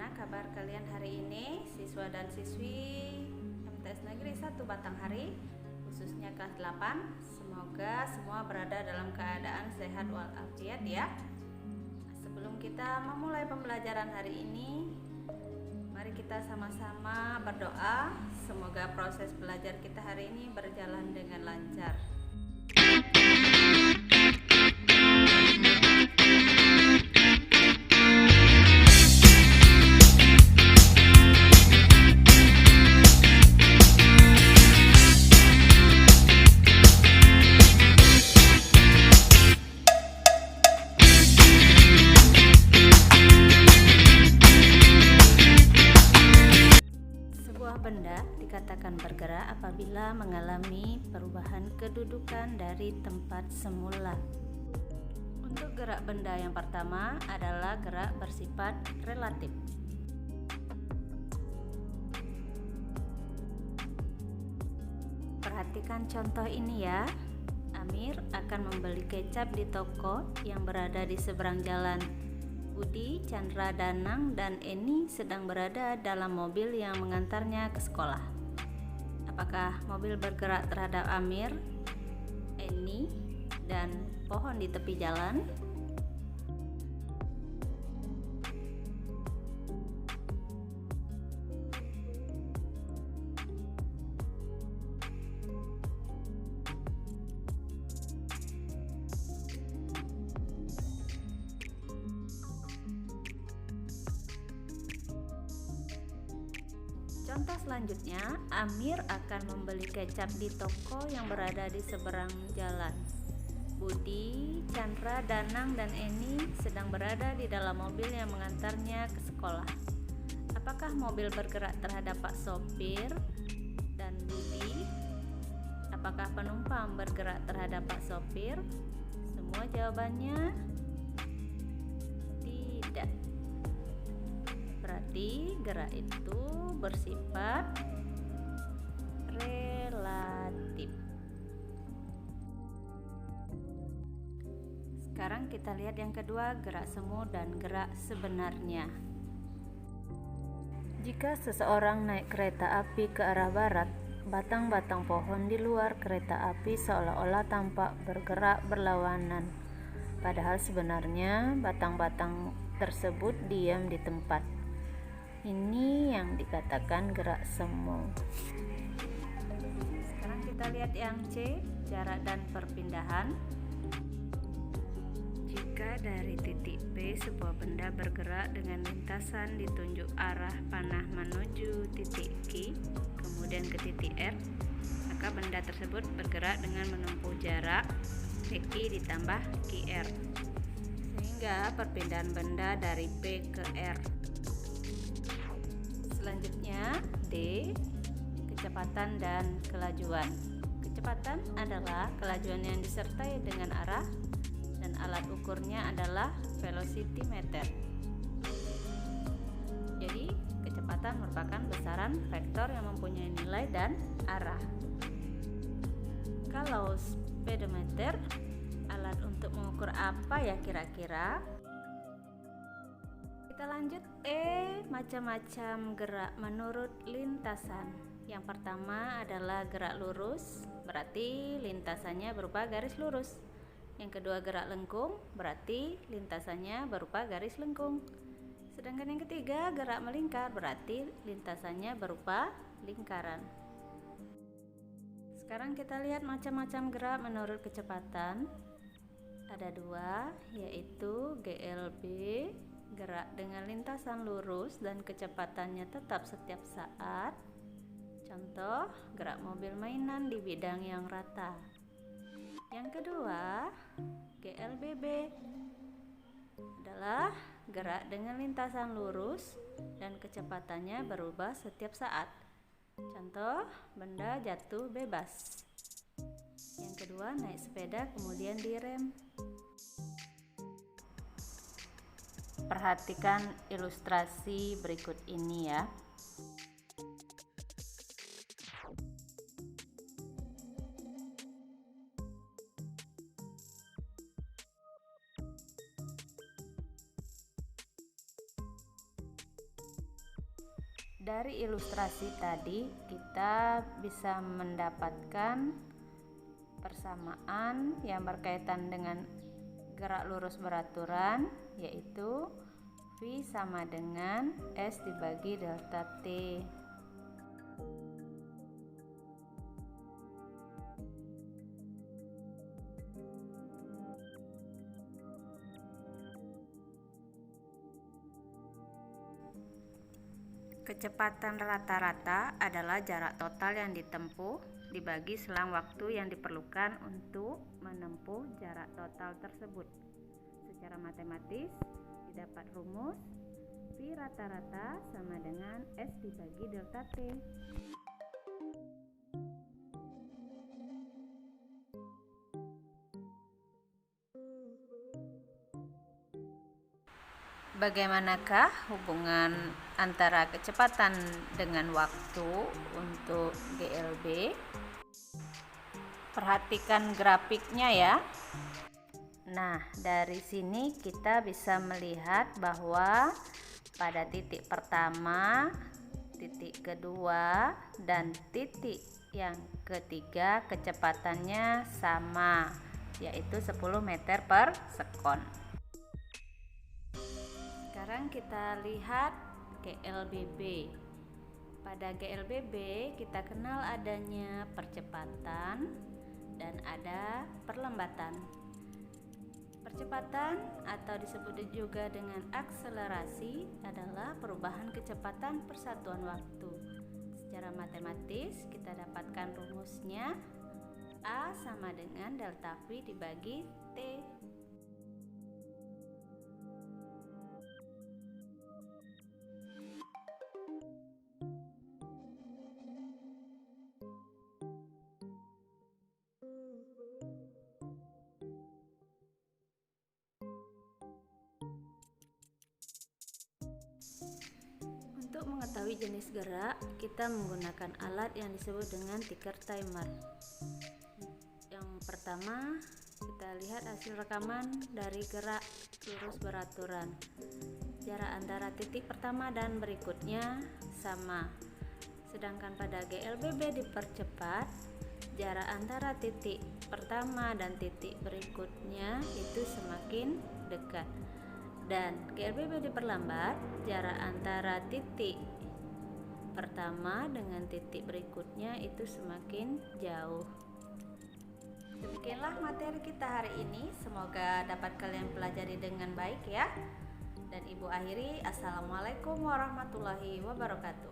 Bagaimana kabar kalian hari ini, siswa dan siswi MTS Negeri 1 Batanghari, khususnya kelas 8? Semoga semua berada dalam keadaan sehat walafiat ya. Sebelum kita memulai pembelajaran hari ini, mari kita sama-sama berdoa. Semoga proses belajar kita hari ini berjalan dengan lancar. Benda dikatakan bergerak apabila mengalami perubahan kedudukan dari tempat semula. Untuk gerak benda yang pertama adalah gerak bersifat relatif. Perhatikan contoh ini ya. Amir akan membeli kecap di toko yang berada di seberang jalan. Budi, Chandra, Danang, dan Eni sedang berada dalam mobil yang mengantarnya ke sekolah. Apakah mobil bergerak terhadap Amir, Eni, dan pohon di tepi jalan? Contoh selanjutnya, Amir akan membeli kecap di toko yang berada di seberang jalan. Budi, Chandra, Danang, dan Eni sedang berada di dalam mobil yang mengantarnya ke sekolah. Apakah mobil bergerak terhadap Pak Sopir dan Budi? Apakah penumpang bergerak terhadap Pak Sopir? Semua jawabannya tidak. Berarti gerak itu bersifat relatif. Sekarang kita lihat yang kedua, gerak semu dan gerak sebenarnya. Jika seseorang naik kereta api ke arah barat, batang-batang pohon di luar kereta api seolah-olah tampak bergerak berlawanan. Padahal sebenarnya batang-batang tersebut diam di tempat. Ini yang dikatakan gerak semu. Sekarang kita lihat yang C, jarak dan perpindahan. Jika dari titik P sebuah benda bergerak dengan lintasan ditunjuk arah panah menuju titik Q, kemudian ke titik R, maka benda tersebut bergerak dengan menempuh jarak PQ ditambah QR, sehingga perpindahan benda dari P ke R. Selanjutnya D, kecepatan dan kelajuan. Kecepatan adalah kelajuan yang disertai dengan arah dan alat ukurnya adalah velocity meter. Jadi kecepatan merupakan besaran vektor yang mempunyai nilai dan arah. Kalau speedometer, alat untuk mengukur apa ya kira-kira? Kita lanjut macam-macam gerak menurut lintasan. Yang pertama adalah gerak lurus, berarti lintasannya berupa garis lurus. Yang kedua gerak lengkung, berarti lintasannya berupa garis lengkung. Sedangkan yang ketiga gerak melingkar, berarti lintasannya berupa lingkaran. Sekarang kita lihat macam-macam gerak menurut kecepatan. Ada dua, yaitu GLB, gerak dengan lintasan lurus dan kecepatannya tetap setiap saat. Contoh, gerak mobil mainan di bidang yang rata. Yang kedua, GLBB adalah gerak dengan lintasan lurus dan kecepatannya berubah setiap saat. Contoh, benda jatuh bebas. Yang kedua, naik sepeda kemudian direm. Perhatikan ilustrasi berikut ini ya. Dari ilustrasi tadi kita bisa mendapatkan persamaan yang berkaitan dengan gerak lurus beraturan, yaitu V sama dengan S dibagi delta T. Kecepatan rata-rata adalah jarak total yang ditempuh dibagi selang waktu yang diperlukan untuk menempuh jarak total tersebut. Secara matematis didapat rumus V rata-rata sama dengan S dibagi delta T. Bagaimanakah hubungan antara kecepatan dengan waktu untuk GLB? Perhatikan grafiknya ya. Nah, dari sini kita bisa melihat bahwa pada titik pertama, titik kedua, dan titik yang ketiga kecepatannya sama, yaitu 10 meter per sekon. Sekarang kita lihat GLBB. Pada GLBB kita kenal adanya percepatan dan ada perlambatan. Percepatan atau disebut juga dengan akselerasi adalah perubahan kecepatan persatuan waktu. Secara matematis kita dapatkan rumusnya A sama dengan delta V dibagi T. Untuk mengetahui jenis gerak, kita menggunakan alat yang disebut dengan ticker timer. Yang pertama, kita lihat hasil rekaman dari gerak lurus beraturan. Jarak antara titik pertama dan berikutnya sama. Sedangkan pada GLBB dipercepat, jarak antara titik pertama dan titik berikutnya itu semakin dekat. Dan GLBB diperlambat, jarak antara titik pertama dengan titik berikutnya itu semakin jauh. Demikianlah materi kita hari ini, semoga dapat kalian pelajari dengan baik ya. Dan Ibu akhiri, Assalamualaikum warahmatullahi wabarakatuh.